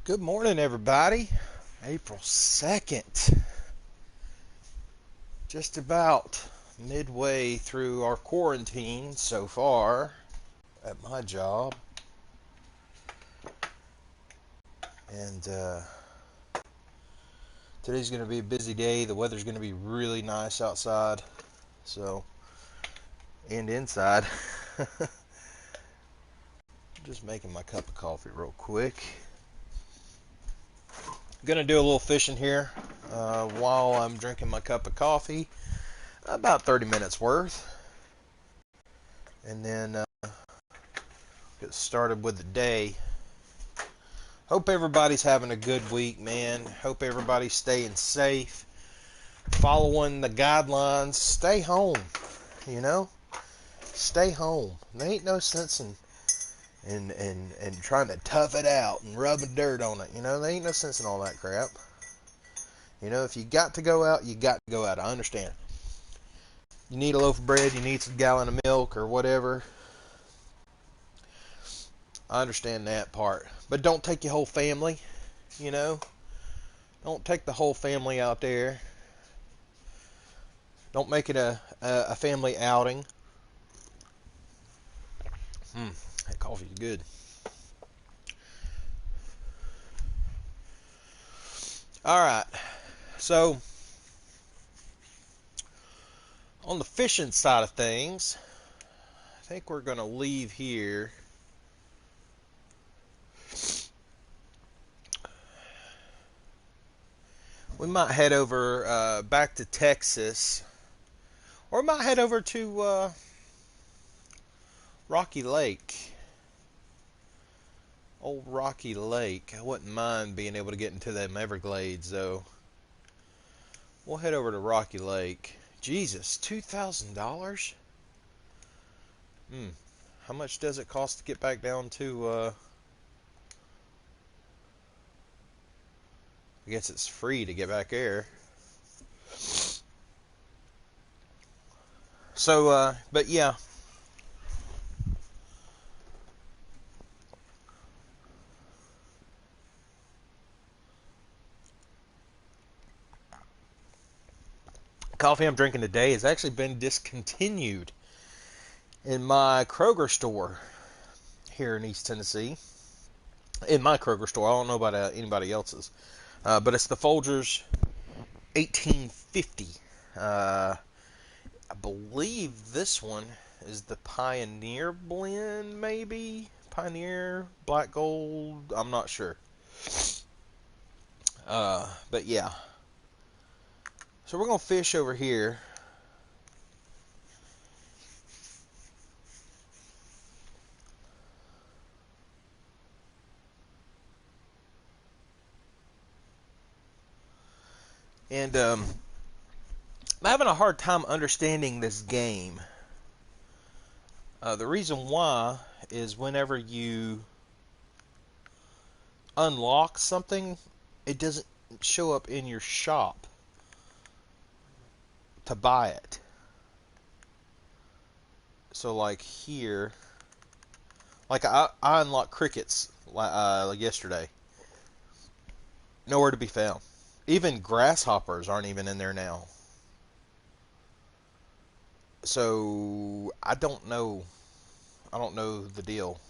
Good morning, everybody. April 2nd. Just about midway through our quarantine so far at my job. And today's going to be a busy day. The weather's going to be really nice outside. So, and inside. Just making my cup of coffee real quick. Gonna do a little fishing here while I'm drinking my cup of coffee. About 30 minutes worth. And then get started with the day. Hope everybody's having a good week, man. Hope everybody's staying safe, following the guidelines. Stay home, you know? Stay home. There ain't no sense in trying to tough it out and rubbing dirt on it, you know? There ain't no sense in all that crap. You know, if you got to go out, you got to go out. I understand. You need a loaf of bread, you need a gallon of milk or whatever. I understand that part. But don't take your whole family, you know? Don't take the whole family out there. Don't make it a family outing. That coffee's good. All right. So, on the fishing side of things, I think we're going to leave here. We might head over back to Texas, or we might head over to Rocky Lake. Old Rocky Lake. I wouldn't mind being able to get into them Everglades, though. We'll head over to Rocky Lake. Jesus, $2,000? How much does it cost to get back down to, I guess it's free to get back there. So, but yeah. Coffee I'm drinking today has actually been discontinued in my Kroger store here in East Tennessee. In my Kroger store, I don't know about anybody else's, but it's the Folgers 1850. I believe this one is the Pioneer blend, maybe Pioneer Black Gold. I'm not sure, but yeah. So we're gonna fish over here. And I'm having a hard time understanding this game. The reason why is whenever you unlock something, it doesn't show up in your shop to buy it. So like here, like I unlocked crickets like yesterday. Nowhere to be found. Even grasshoppers aren't even in there now. So I don't know. I don't know the deal.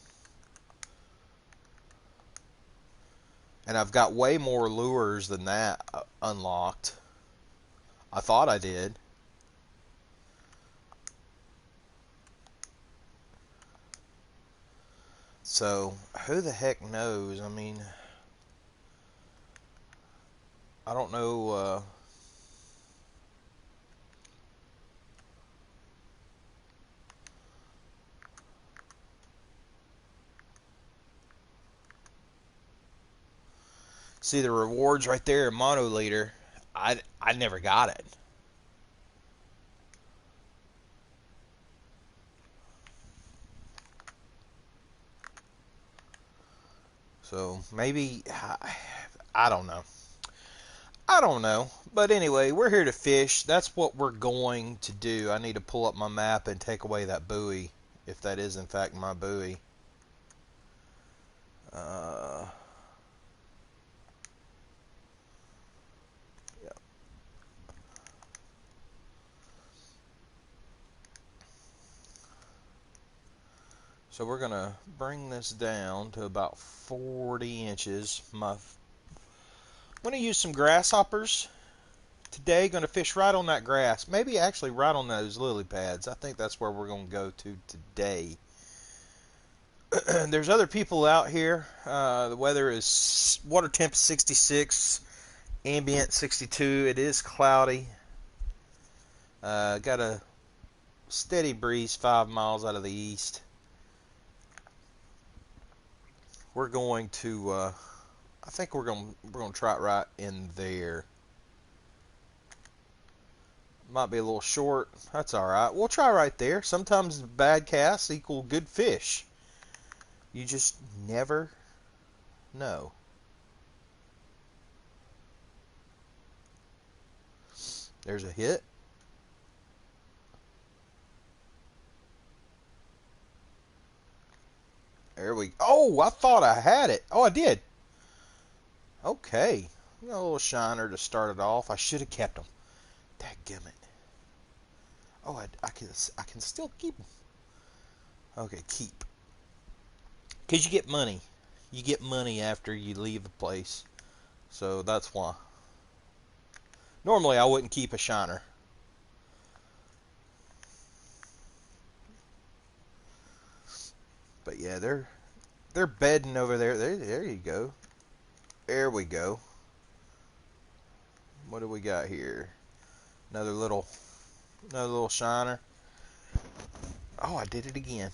And I've got way more lures than that unlocked. I thought I did. So who the heck knows? I mean, I don't know. See the rewards right there, Monoliter. I never got it. So maybe I don't know. I don't know. But anyway, we're here to fish. That's what we're going to do. I need to pull up my map and take away that buoy, if that is in fact my buoy. Uh, So we're going to bring this down to about 40 inches. I'm going to use some grasshoppers today. Going to fish right on that grass. Maybe actually right on those lily pads. I think that's where we're going to go to today. There's other people out here. The weather is, water temp 66, ambient 62. It is cloudy. Got a steady breeze 5 miles out of the east. We're going to, I think we're going to try it right in there. Might be a little short. That's all right. We'll try right there. Sometimes bad casts equal good fish. You just never know. There's a hit. There we go. Oh, I thought I had it. Oh, I did. Okay. Got a little shiner to start it off. I should have kept them. Dadgummit. Oh, I can still keep them. Okay, keep. Because you get money. You get money after you leave the place. So that's why. Normally I wouldn't keep a shiner. But yeah, they're bedding over there. There you go. There we go. What do we got here? Another little shiner. Oh, I did it again.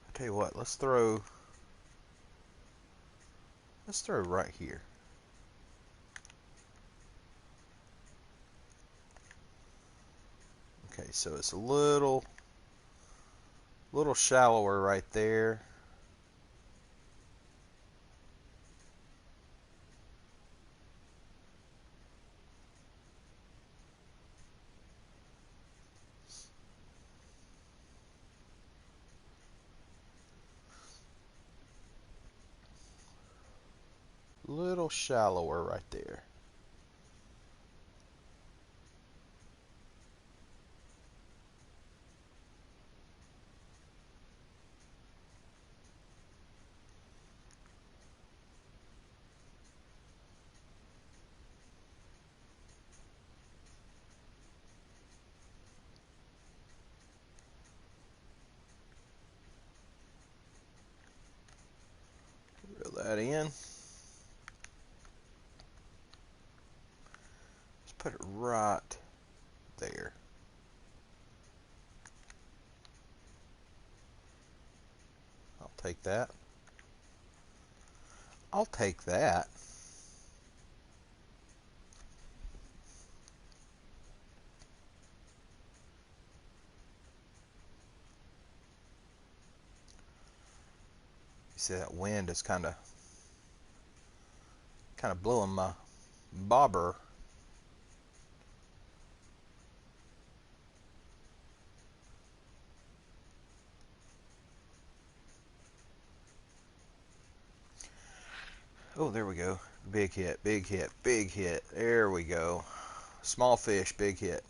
I tell you what, let's throw right here. Okay, so it's a little shallower right there. Little shallower right there. Reel that in. Let's put it right there. I'll take that. I'll take that. You see that wind is kind of blowing my bobber. Oh, there we go. Big hit, big hit, big hit. There we go. Small fish, big hit.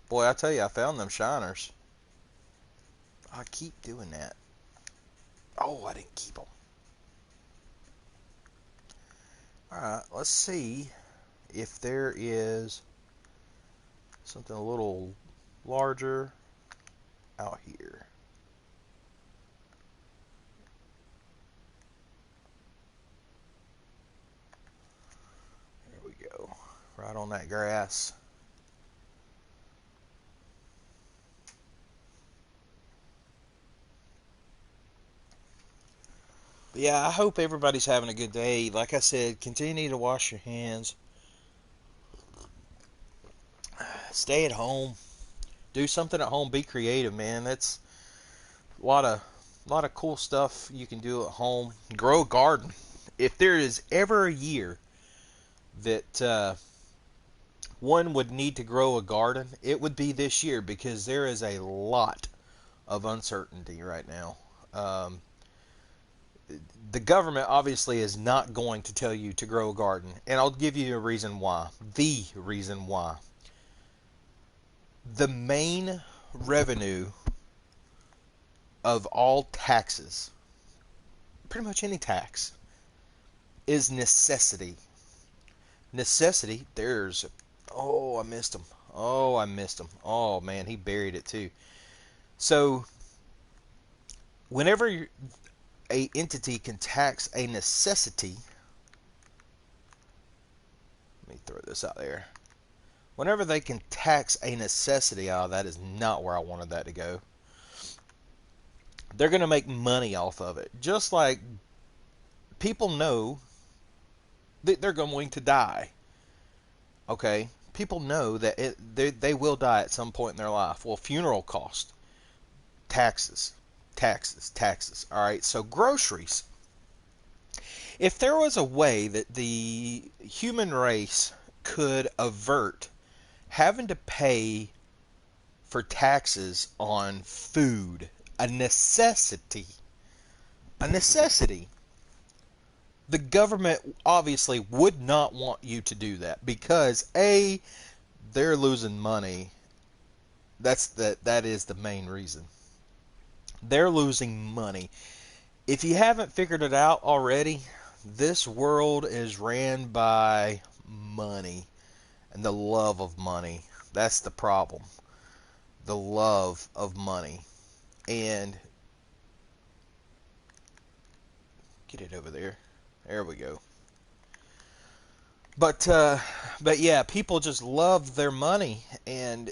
Boy, I tell you, I found them shiners. I keep doing that. Oh, I didn't keep them. Alright, let's see if there is something a little larger out here. There we go. Right on that grass. But yeah, I hope everybody's having a good day. Like I said, continue to wash your hands. Stay at home. Do something at home. Be creative, man. That's a lot of cool stuff you can do at home. Grow a garden. If there is ever a year that one would need to grow a garden, it would be this year, because there is a lot of uncertainty right now. The government obviously is not going to tell you to grow a garden, and I'll give you a reason why. The reason why. The main revenue of all taxes, pretty much any tax, is necessity. Necessity, oh, I missed him. Oh, I missed him. Oh, man, he buried it too. So, whenever a entity can tax a necessity, let me throw this out there. Whenever they can tax a necessity, that is not where I wanted that to go. They're going to make money off of it. Just like people know that they're going to die. Okay? People know that they will die at some point in their life. Well, funeral cost, taxes, taxes, taxes. All right? So groceries. If there was a way that the human race could avert having to pay for taxes on food, a necessity, the government obviously would not want you to do that because A, they're losing money. That is the main reason. They're losing money. If you haven't figured it out already, this world is ran by money and the love of money. That's the problem. The love of money. And get it over there. There we go. But yeah, people just love their money, and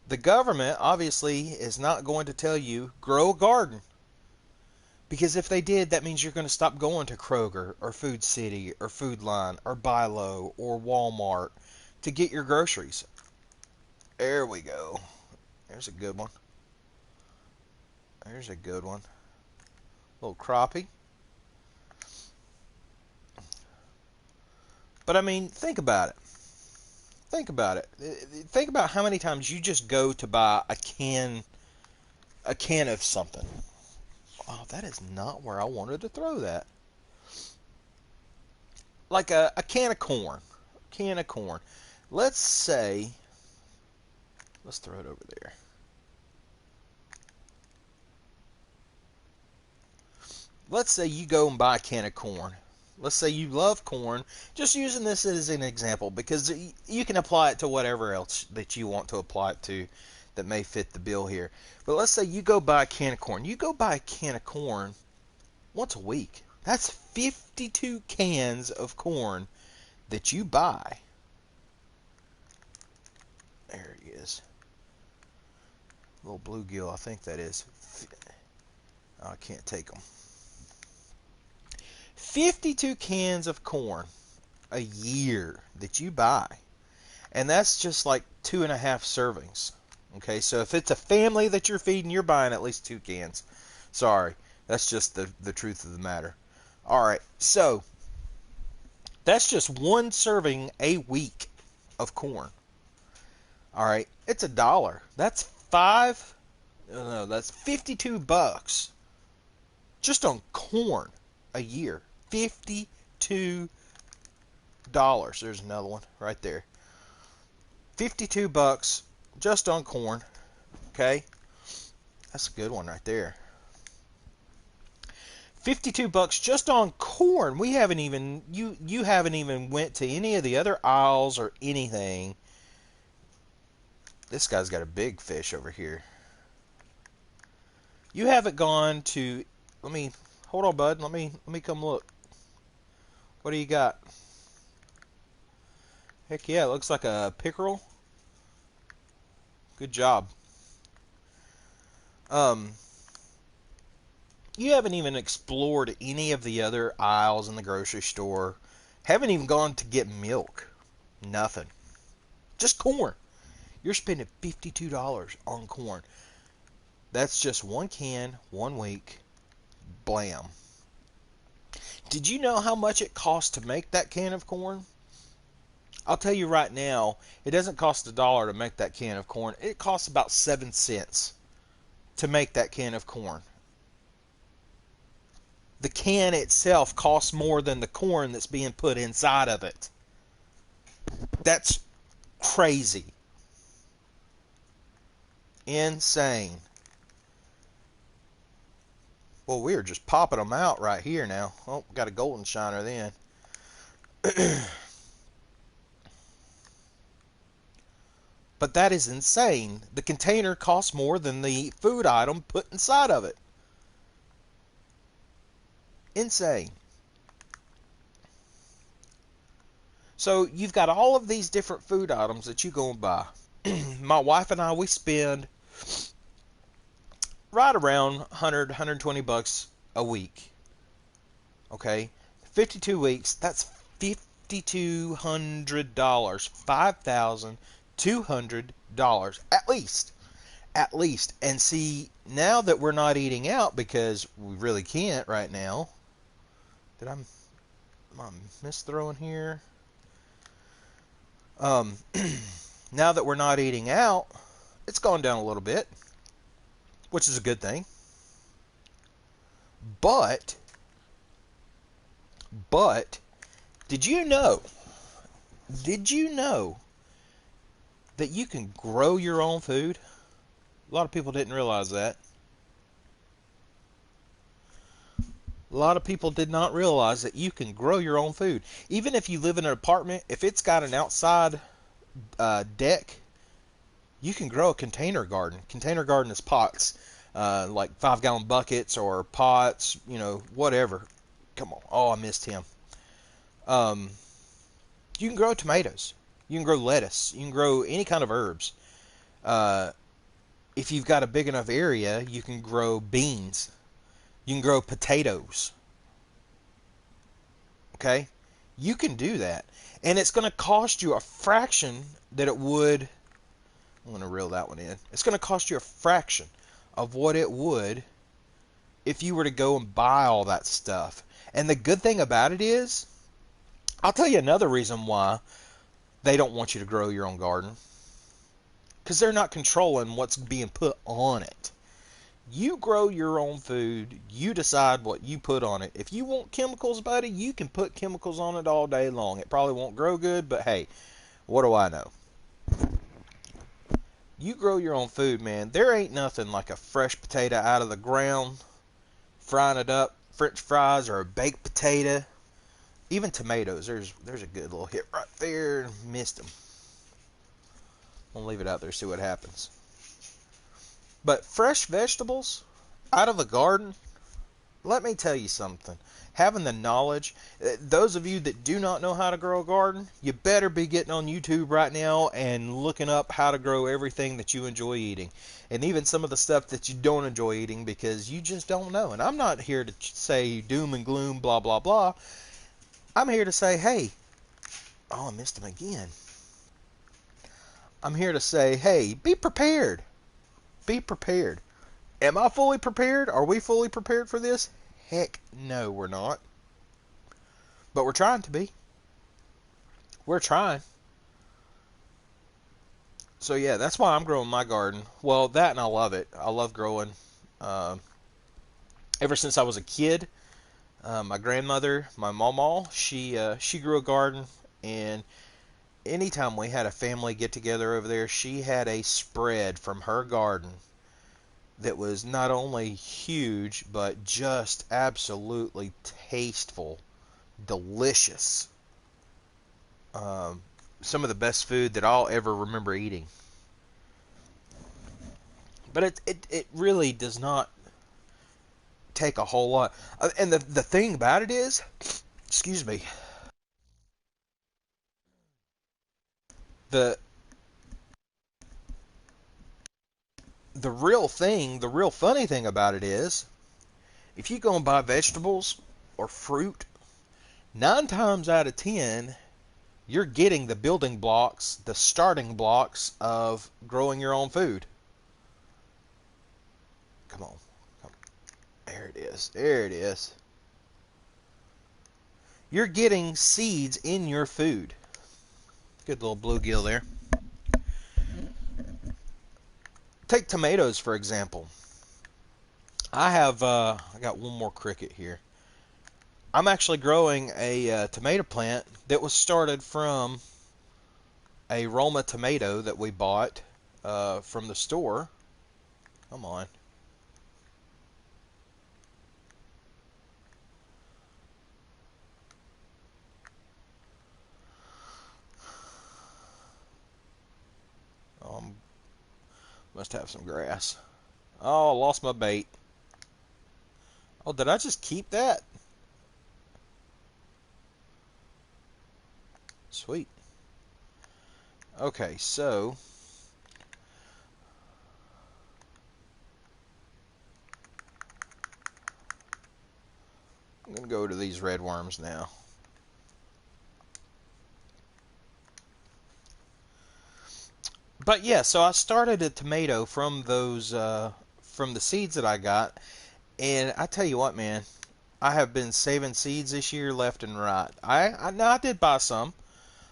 the government obviously is not going to tell you grow a garden. Because if they did, that means you're going to stop going to Kroger or Food City or Food Line or Bi-Lo or Walmart to get your groceries. There we go. There's a good one. There's a good one. Little crappie. But I mean, think about it. Think about it. Think about how many times you just go to buy a can of something. Oh, that is not where I wanted to throw that. Like a can of corn. Can of corn. Let's say, let's throw it over there. Let's say you go and buy a can of corn. Let's say you love corn. Just using this as an example because you can apply it to whatever else that you want to apply it to that may fit the bill here. But let's say you go buy a can of corn. You go buy a can of corn once a week. That's 52 cans of corn that you buy. There he is. Little bluegill, I think that is. Oh, I can't take them. 52 cans of corn a year that you buy. And that's just like 2.5 servings. Okay, so if it's a family that you're feeding, you're buying at least 2 cans. Sorry, that's just the truth of the matter. Alright, so that's just 1 serving a week of corn. Alright, it's $1. That's that's $52 just on corn a year. $52. There's another one right there. $52 just on corn. Okay, that's a good one right there. $52 just on corn. We haven't even you haven't even went to any of the other aisles or anything. This guy's got a big fish over here. You haven't gone to. Hold on, bud. Let me come look. What do you got? Heck yeah, it looks like a pickerel. Good job. You haven't even explored any of the other aisles in the grocery store. Haven't even gone to get milk. Nothing. Just corn. You're spending $52 on corn. That's just 1 can, 1 week. Blam. Did you know how much it costs to make that can of corn? I'll tell you right now, it doesn't cost $1 to make that can of corn. It costs about 7 cents to make that can of corn. The can itself costs more than the corn that's being put inside of it. That's crazy. Insane. Well, we are just popping them out right here now. Oh, got a golden shiner then. But that is insane. The container costs more than the food item put inside of it. Insane. So you've got all of these different food items that you go and buy. My wife and I, we spend right around 100, 120 bucks a week. Okay? 52 weeks, that's $5,200. $5,200 at least. At least. And see, now that we're not eating out because we really can't right now. Am I misthrowing here? Now that we're not eating out, it's gone down a little bit, which is a good thing. But, did you know that you can grow your own food? A lot of people didn't realize that. A lot of people did not realize that you can grow your own food. Even if you live in an apartment, if it's got an outside deck, you can grow a container garden. Container garden is pots, like 5-gallon buckets or pots, whatever. Come on. Oh, I missed him. You can grow tomatoes. You can grow lettuce. You can grow any kind of herbs. If you've got a big enough area, you can grow beans. You can grow potatoes. Okay? You can do that. And it's going to cost you a fraction that it would. I'm going to reel that one in. It's going to cost you a fraction of what it would if you were to go and buy all that stuff. And the good thing about it is, I'll tell you another reason why they don't want you to grow your own garden. Because they're not controlling what's being put on it. You grow your own food. You decide what you put on it. If you want chemicals, buddy, you can put chemicals on it all day long. It probably won't grow good, but hey, what do I know? You grow your own food, man. There ain't nothing like a fresh potato out of the ground, frying it up, French fries, or a baked potato. Even tomatoes. There's a good little hit right there. Missed them. I'll leave it out there, see what happens. But fresh vegetables out of the garden, let me tell you something. Having the knowledge, those of you that do not know how to grow a garden, you better be getting on YouTube right now and looking up how to grow everything that you enjoy eating. And even some of the stuff that you don't enjoy eating because you just don't know. And I'm not here to say doom and gloom, blah, blah, blah. I'm here to say, hey, oh, I missed him again. I'm here to say, hey, be prepared. Be prepared. Am I fully prepared? Are we fully prepared for this? Heck no, we're not. But we're trying to be. We're trying. So yeah, that's why I'm growing my garden. Well, that and I love it. I love growing. Ever since I was a kid, my grandmother, my mama, she grew a garden, and anytime we had a family get together over there, she had a spread from her garden that was not only huge, but just absolutely tasteful, delicious. Some of the best food that I'll ever remember eating. But it really does not take a whole lot. And the thing about it is, excuse me, the real thing, the real funny thing about it is, if you go and buy vegetables or fruit, 9 times out of 10, you're getting the building blocks, the starting blocks of growing your own food. Come on. There it is. There it is. You're getting seeds in your food. Good little bluegill there. Take tomatoes, for example. I got one more cricket here. I'm actually growing a tomato plant that was started from a Roma tomato that we bought from the store. Come on. Um, must have some grass. Oh, I lost my bait. Oh, did I just keep that? Sweet. Okay, so I'm going to go to these red worms now. But yeah, so I started a tomato from those from the seeds that I got, and I tell you what, man, I have been saving seeds this year left and right. I did buy some.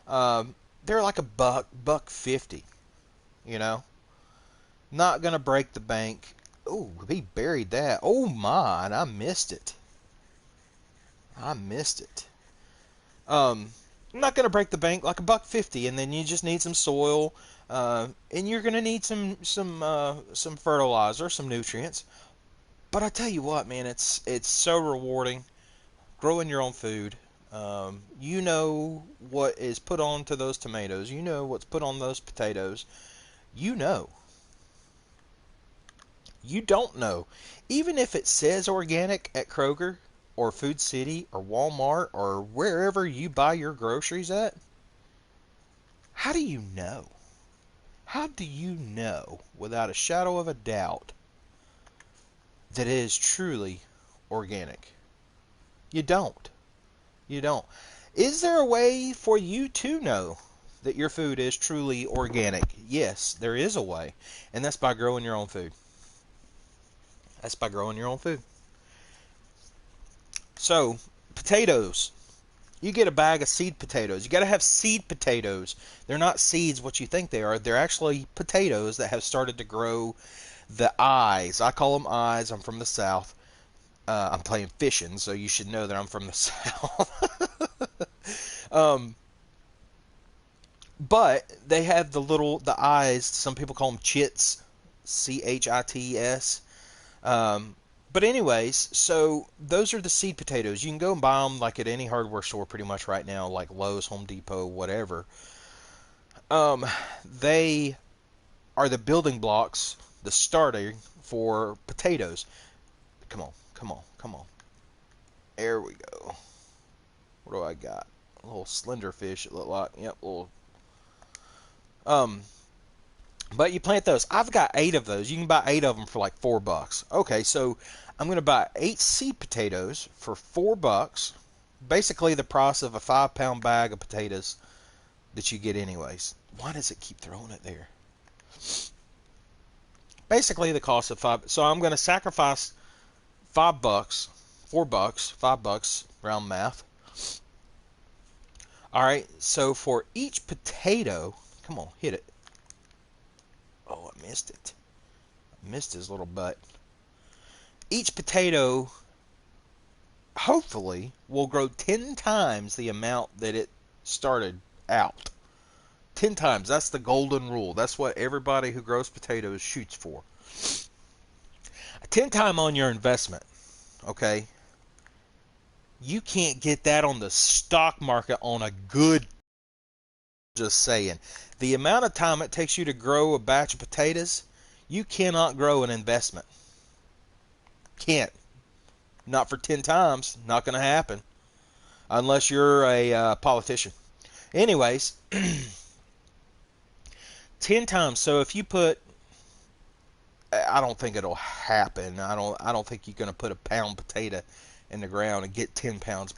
They're like a buck 50, you know. Not gonna break the bank. Oh, he buried that. Oh my, and I missed it. I missed it. I'm not gonna break the bank like a buck 50, and then you just need some soil, and you're gonna need some fertilizer, some nutrients. But I tell you what, man, it's so rewarding growing your own food. You know what is put onto those tomatoes. You know what's put on those potatoes. You know. You don't know. Even if it says organic at Kroger or Food City or Walmart or wherever you buy your groceries at, how do you know? How do you know without a shadow of a doubt that it is truly organic? You don't. You don't. Is there a way for you to know that your food is truly organic? Yes, there is a way, and that's by growing your own food. That's by growing your own food. So, potatoes. You get a bag of seed potatoes. You got to have seed potatoes. They're not seeds what you think they are. They're actually potatoes that have started to grow the eyes. I call them eyes. I'm from the South. I'm playing fishing, so you should know that I'm from the South. But they have the eyes. Some people call them chits, CHITS. Um, but anyways, so those are the seed potatoes. You can go and buy them like at any hardware store pretty much right now, like Lowe's, Home Depot, whatever. Um, they are the building blocks, the starter for potatoes. Come on, come on, come on. There we go. What do I got? A little slender fish, it looked like. Yep, little. Um, but you plant those. I've got 8 of those. You can buy 8 of them for like $4. Okay, so I'm going to buy 8 seed potatoes for $4. Basically, the price of a 5-pound bag of potatoes that you get anyways. Why does it keep throwing it there? Basically, the cost of 5. So I'm going to sacrifice $5, $4, $5, round math. All right. So for each potato, come on, hit it. Oh, I missed it. I missed his little butt. Each potato, hopefully, will grow 10 times the amount that it started out. 10 times. That's the golden rule. That's what everybody who grows potatoes shoots for. 10 time on your investment. Okay? You can't get that on the stock market on a good. Just saying. The amount of time it takes you to grow a batch of potatoes, you cannot grow an investment. Can't. Not for 10 times. Not going to happen. Unless you're a politician. Anyways, 10 times. So if you put, I don't think it'll happen. I don't think you're going to put a pound potato in the ground and get 10 pounds.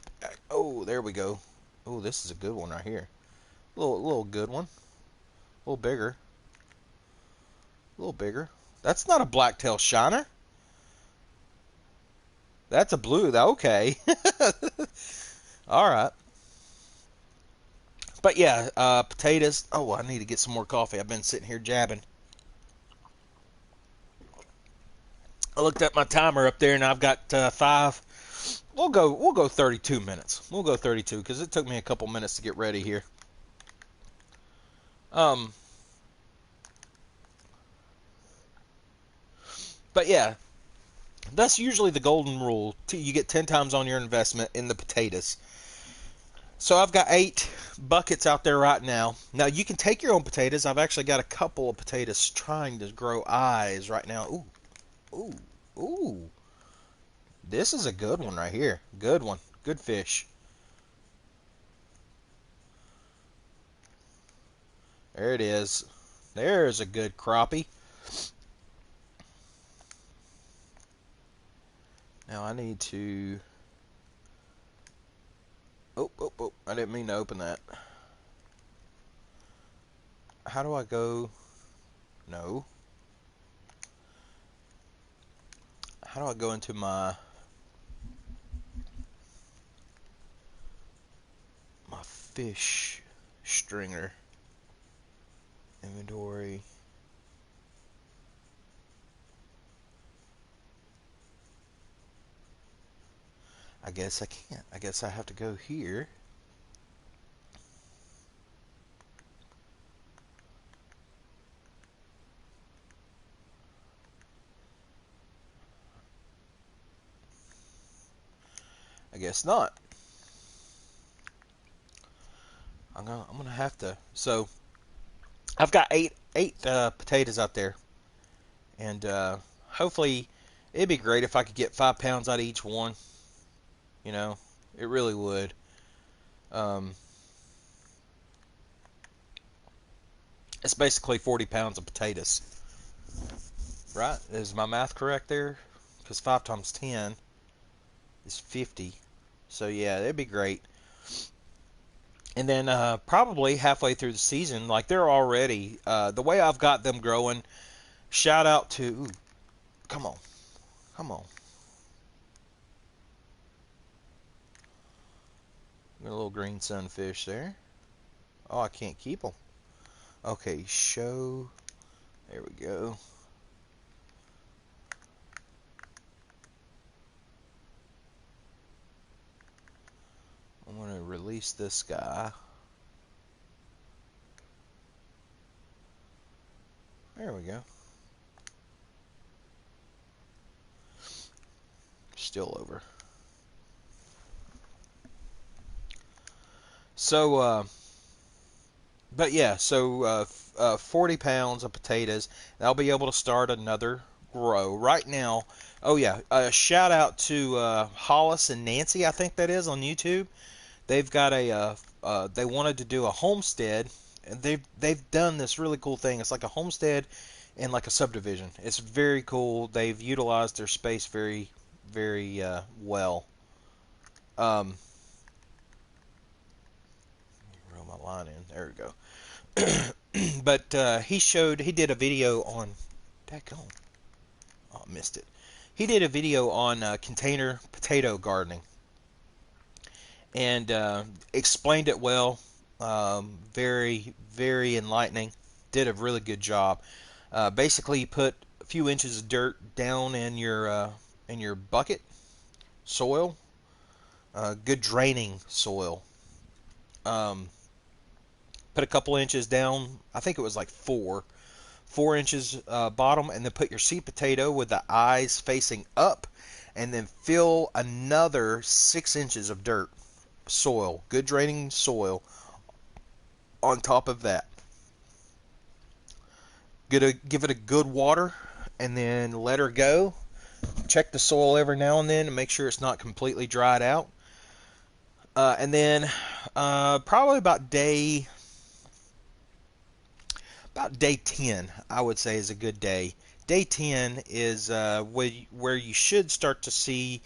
Oh, there we go. Oh, this is a good one right here. Little good one. A little bigger. A little bigger. That's not a blacktail shiner. That's a blue. Okay. All right. But yeah, potatoes. Oh, I need to get some more coffee. I've been sitting here jabbing. I looked at my timer up there, and I've got 5. We'll go 32 minutes. We'll go 32 because it took me a couple minutes to get ready here. Um. But yeah, that's usually the golden rule. You get 10 times on your investment in the potatoes. So I've got 8 buckets out there right now. Now you can take your own potatoes. I've actually got a couple of potatoes trying to grow eyes right now. Ooh, ooh, ooh. This is a good one right here. Good one. Good fish. There it is. There's a good crappie. Now I need to... Oh, oh, oh. I didn't mean to open that. How do I go? No. How do I go into my fish stringer? Inventory. I guess I can't. I guess I have to go here. I guess not. I'm gonna have to. So I've got eight potatoes out there, and hopefully it'd be great if I could get 5 pounds out of each one. You know, it really would. Um, it's basically 40 pounds of potatoes, right? Is my math correct there? Because 5 times 10 is 50. So yeah, that'd be great. And then probably halfway through the season, like they're already the way I've got them growing. Shout out to, ooh, come on, come on. Got a little green sunfish there. Oh, I can't keep them. Okay, show. There we go. I'm going to release this guy. There we go. Still over. So, but yeah, so 40 pounds of potatoes. I'll be able to start another grow right now. Oh yeah, shout out to Hollis and Nancy, I think that is, on YouTube. They've got they wanted to do a homestead, and they've done this really cool thing. It's like a homestead and like a subdivision. It's very cool. They've utilized their space very, very well. Um, Roll my line in. There we go. But he did a video on. Daggone. Oh, I missed it. He did a video on container potato gardening and explained it well. Very, very enlightening. Did a really good job. Basically, you put a few inches of dirt down in your bucket soil, good draining soil. Um, put a couple inches down. I think it was like 4 inches bottom, and then put your seed potato with the eyes facing up, and then fill another 6 inches of dirt soil, good draining soil on top of that. Give it a good water, and then let her go. Check the soil every now and then to make sure it's not completely dried out. And then probably about day 10, I would say, is a good day. Day 10 is where you should start to see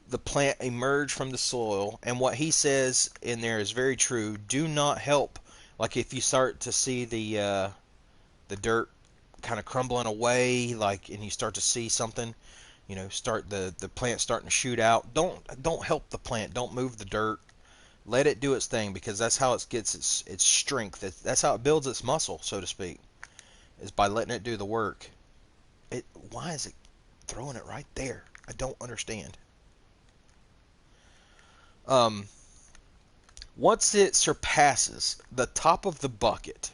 the plant emerge from the soil. And what he says in there is very true. Do not help. Like if you start to see the dirt kind of crumbling away, like, and you start to see something, start the plant starting to shoot out. Don't help the plant. Don't move the dirt. Let it do its thing, because that's how it gets its strength. That's how it builds its muscle, so to speak, is by letting it do the work. Why is it throwing it right there? I don't understand. Um, Once it surpasses the top of the bucket,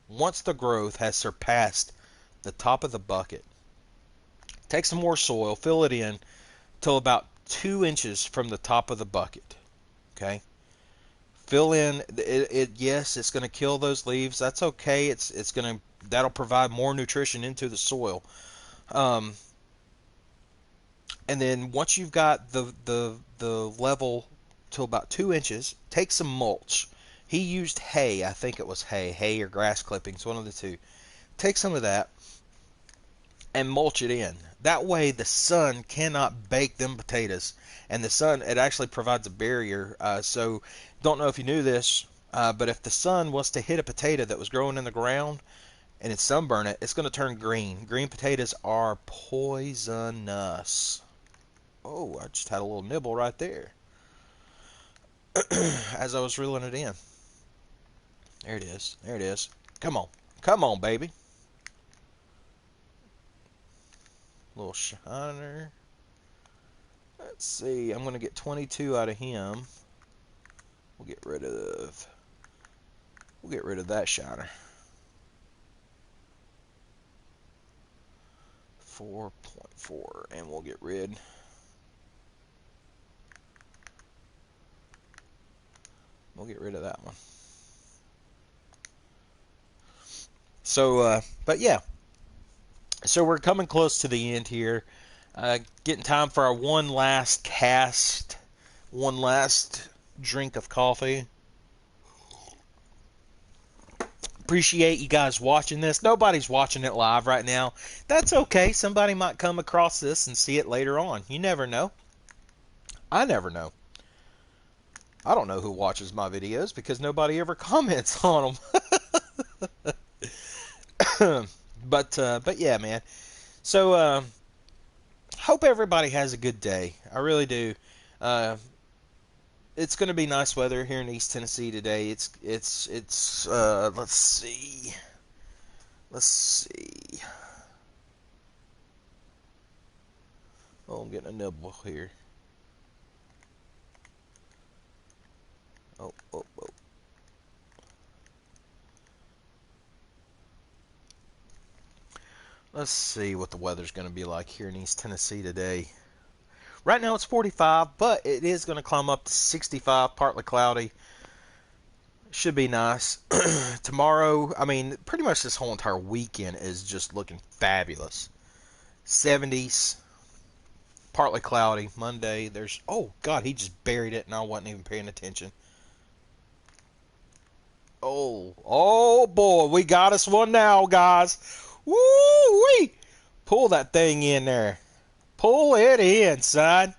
once the growth has surpassed the top of the bucket, Take some more soil, fill it in till about 2 inches from the top of the bucket. Okay, fill in it. Yes, it's going to kill those leaves. That's okay. That'll provide more nutrition into the soil. Um, and then once you've got the level to about 2 inches, take some mulch. He used hay. I think it was hay or grass clippings, one of the two. Take some of that and mulch it in. That way the sun cannot bake them potatoes. And the sun, it actually provides a barrier. So don't know if you knew this, but if the sun was to hit a potato that was growing in the ground and it sunburn it, it's going to turn green. Green potatoes are poisonous. Oh, I just had a little nibble right there as I was reeling it in. There it is. There it is. Come on. Come on, baby. Little shiner. Let's see. I'm going to get 22 out of him. We'll get rid of that shiner. 4.4, and we'll get rid. We'll get rid of that one. So, but yeah. So we're coming close to the end here. Getting time for our one last cast, one last drink of coffee. Appreciate you guys watching this. Nobody's watching it live right now. That's okay. Somebody might come across this and see it later on. You never know. I never know. I don't know who watches my videos because nobody ever comments on them. But yeah, man. So hope everybody has a good day. I really do. It's going to be nice weather here in East Tennessee today. It's let's see. Oh, I'm getting a nibble here. Oh. Let's see what the weather's going to be like here in East Tennessee today. Right now it's 45, but it is going to climb up to 65, partly cloudy. Should be nice. Tomorrow, I mean, pretty much this whole entire weekend is just looking fabulous. 70s, partly cloudy. Monday, oh, God, he just buried it and I wasn't even paying attention. Oh, boy, we got us one now, guys. Woo-wee! Pull that thing in there. Pull it in, son.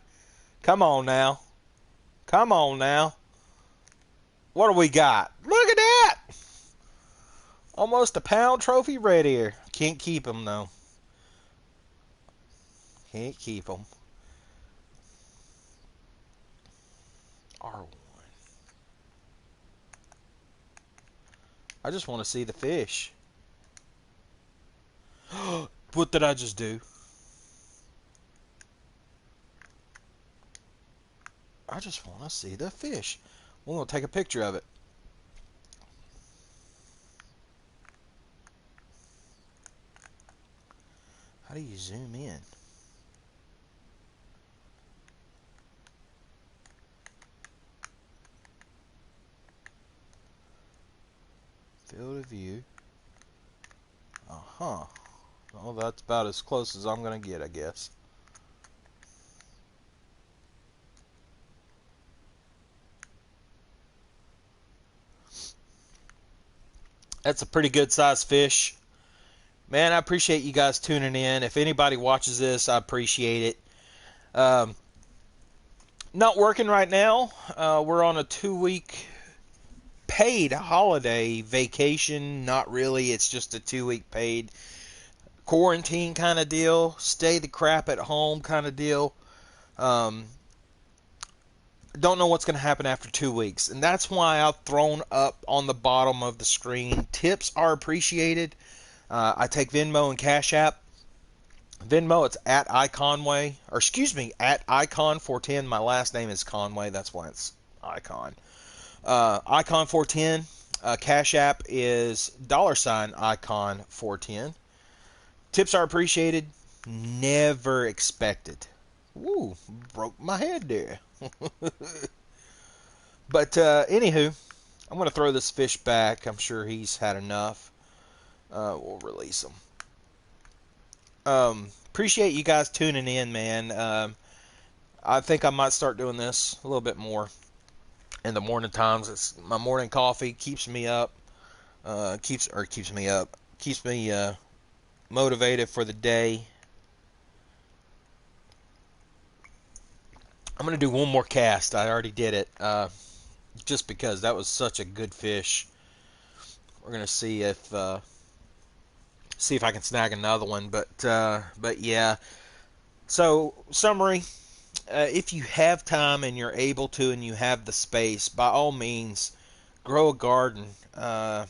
Come on now. Come on now. What do we got? Look at that! Almost a pound trophy red ear. Can't keep him, though. Can't keep him. R1. I just want to see the fish. What did I just do? I just want to see the fish. We're going to take a picture of it. How do you zoom in? Field of view. Uh-huh. Well, that's about as close as I'm going to get, I guess. That's a pretty good sized fish. Man, I appreciate you guys tuning in. If anybody watches this, I appreciate it. Not working right now. We're on a 2-week paid holiday vacation. Not really. It's just a 2-week paid quarantine kind of deal. Stay the crap at home kind of deal. Don't know what's going to happen after 2 weeks. And that's why I've thrown up on the bottom of the screen. Tips are appreciated. I take Venmo and Cash App. Venmo, it's at iConway, or excuse me, at Icon410. My last name is Conway, that's why it's Icon. Icon410. Cash App is $Icon410. Tips are appreciated. Never expected. Woo, broke my head there. But anywho, I'm gonna throw this fish back. I'm sure he's had enough. We'll release him. Appreciate you guys tuning in, man. I think I might start doing this a little bit more in the morning times. It's my morning coffee keeps me up. Keeps me motivated for the day. I'm gonna do one more cast. I already did it, just because that was such a good fish. We're gonna see if I can snag another one. But yeah. So summary: if you have time and you're able to, and you have the space, by all means, grow a garden. Because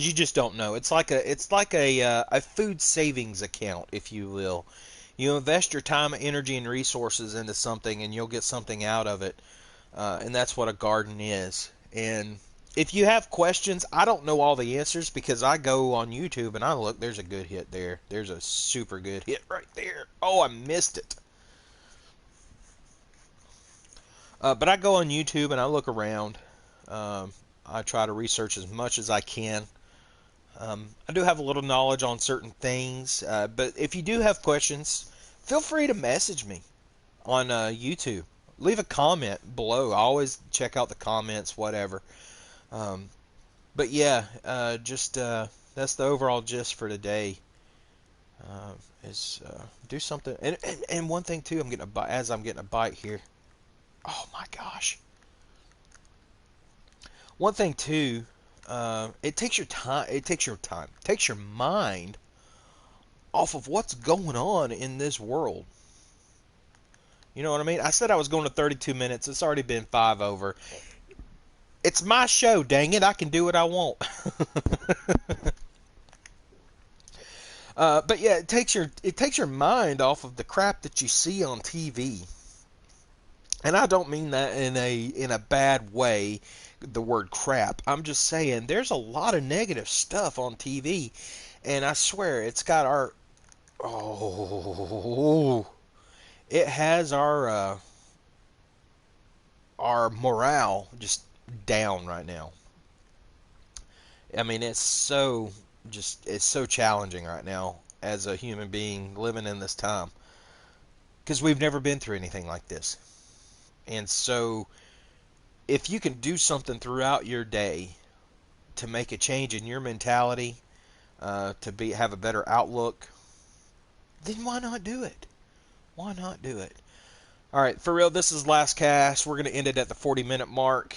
you just don't know. It's like a food savings account, if you will. You invest your time, energy, and resources into something, and you'll get something out of it. And that's what a garden is. And if you have questions, I don't know all the answers because I go on YouTube and I look. There's a good hit there. There's a super good hit right there. Oh, I missed it. But I go on YouTube and I look around. Um, I try to research as much as I can. I do have a little knowledge on certain things, but if you do have questions, feel free to message me on YouTube. Leave a comment below. I always check out the comments, whatever. Um, but yeah, just that's the overall gist for today. Uh, is do something, and one thing too. I'm getting a bite as I'm getting a bite here. Oh my gosh! One thing too. It takes your time. It takes your mind off of what's going on in this world. You know what I mean? I said I was going to 32 minutes. It's already been 5 over. It's my show, dang it. I can do what I want. But yeah, it takes your mind off of the crap that you see on TV. And I don't mean that in a bad way, the word crap. I'm just saying there's a lot of negative stuff on TV, and I swear it's got oh it has our morale just down right now. I mean, it's so challenging right now as a human being living in this time because we've never been through anything like this. And so, if you can do something throughout your day to make a change in your mentality, to be have a better outlook, then why not do it? Why not do it? All right, for real, this is last cast. We're gonna end it at the 40-minute mark.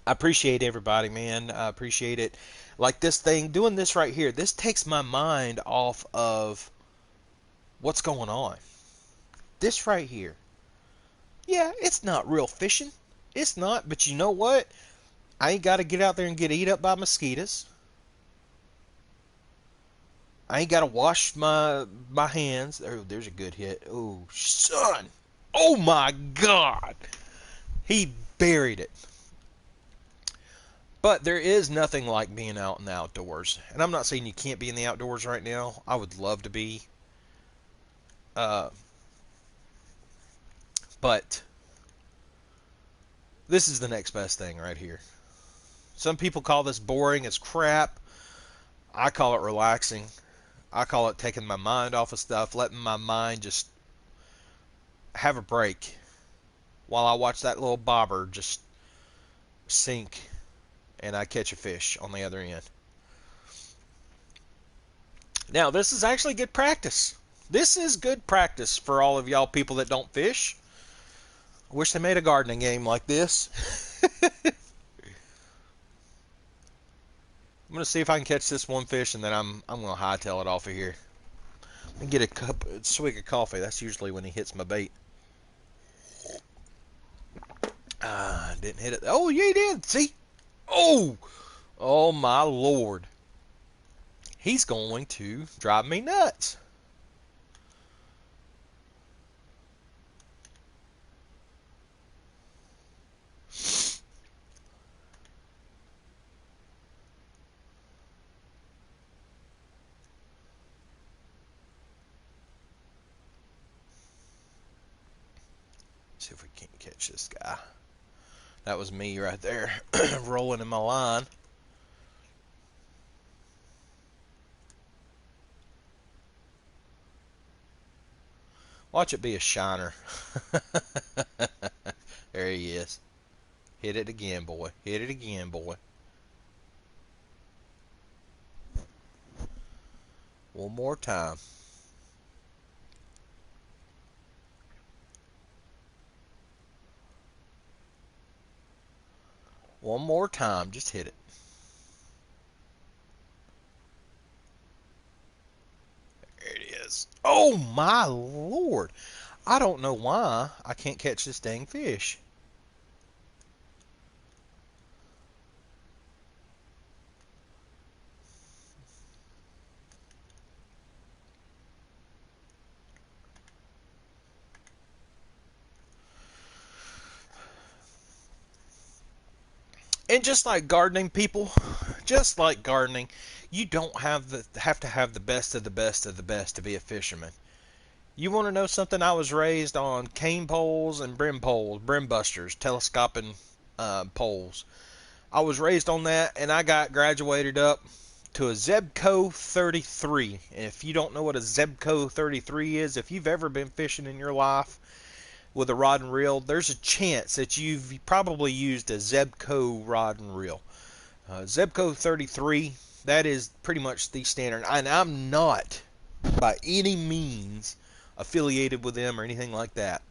I appreciate everybody, man. I appreciate it. Like this thing, doing this right here, this takes my mind off of what's going on. This right here. Yeah, it's not real fishing. It's not, but you know what? I ain't got to get out there and get eat up by mosquitoes. I ain't got to wash my hands. Oh, there's a good hit. Oh, son. Oh my God. He buried it. But there is nothing like being out in the outdoors. And I'm not saying you can't be in the outdoors right now. I would love to be. Uh, but this is the next best thing right here. Some people call this boring as crap. I call it relaxing. I call it taking my mind off of stuff, letting my mind just have a break while I watch that little bobber just sink and I catch a fish on the other end. Now, this is actually good practice. This is good practice for all of y'all people that don't fish. I wish they made a gardening game like this. I'm gonna see if I can catch this one fish, and then I'm gonna hightail it off of here and get a swig of coffee. That's usually when he hits my bait. Didn't hit it. Oh, yeah, he did. See? Oh, oh my Lord. He's going to drive me nuts. See if we can't catch this guy. That was me right there, rolling in my line. Watch it be a shiner. There he is. Hit it again, boy. Hit it again, boy. One more time. One more time. Just hit it. There it is. Oh, my Lord. I don't know why I can't catch this dang fish. And just like gardening, people, just like gardening, you don't have to have the best of the best of the best to be a fisherman. You want to know something? I was raised on cane poles and brim busters, telescoping poles. I was raised on that, and I got graduated up to a Zebco 33. And if you don't know what a Zebco 33 is, if you've ever been fishing in your life with a rod and reel, there's a chance that you've probably used a Zebco rod and reel. Zebco 33, that is pretty much the standard. And I'm not by any means affiliated with them or anything like that.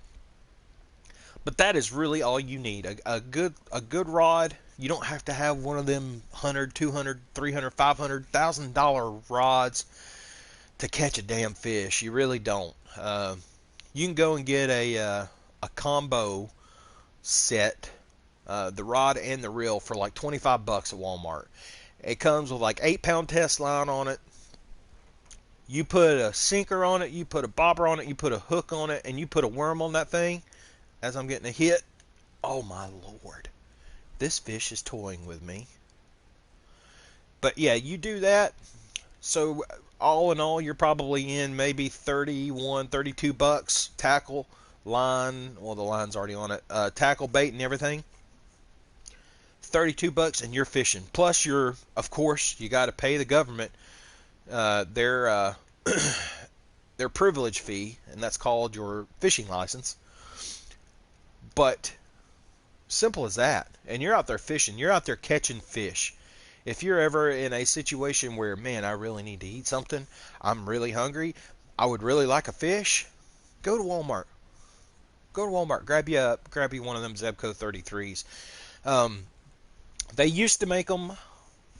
But that is really all you need. A good rod. You don't have to have one of them $100, $200, $300, $500, $1,000 rods to catch a damn fish. You really don't. You can go and get a combo set, the rod and the reel, for like $25 at Walmart. It comes with like 8-pound test line on it. You put a sinker on it, you put a bobber on it, you put a hook on it, and you put a worm on that thing. As I'm getting a hit, oh my Lord, this fish is toying with me. But yeah, you do that. So all in all, you're probably in maybe 31, 32 bucks. Tackle, line, well, the line's already on it. Tackle, bait, and everything. 32 bucks, and you're fishing. Plus, of course, you got to pay the government their privilege fee, and that's called your fishing license. But simple as that. And you're out there fishing. You're out there catching fish. If you're ever in a situation where, man, I really need to eat something, I'm really hungry, I would really like a fish, go to Walmart. Go to Walmart. Grab you one of them Zebco 33s. They used to make them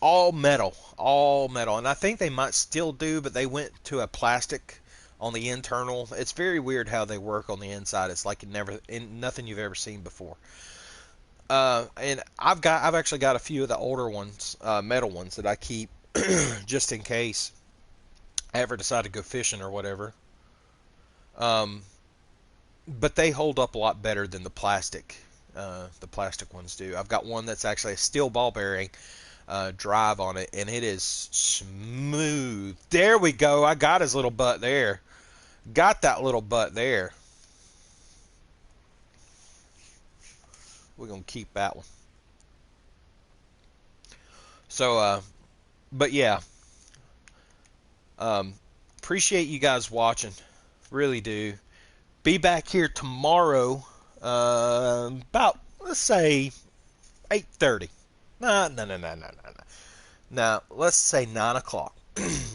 all metal, and I think they might still do, but they went to a plastic on the internal. It's very weird how they work on the inside. It's like nothing you've ever seen before. And I've actually got a few of the older ones, metal ones, that I keep just in case I ever decide to go fishing or whatever. But they hold up a lot better than the plastic ones do. I've got one that's actually a steel ball bearing drive on it, and it is smooth. There we go. I got his little butt there. Got that little butt there. We're going to keep that one. So, but yeah. Appreciate you guys watching. Really do. Be back here tomorrow about, let's say, 8:30. No. Now, let's say 9 o'clock.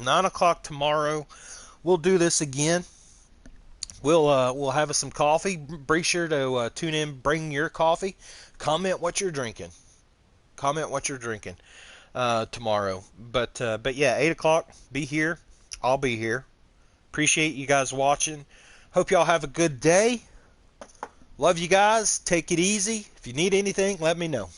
9 o'clock tomorrow. We'll do this again. We'll have us some coffee. Be sure to tune in. Bring your coffee. Comment what you're drinking. Tomorrow. But yeah, 8 o'clock. Be here. I'll be here. Appreciate you guys watching. Hope y'all have a good day. Love you guys. Take it easy. If you need anything, let me know.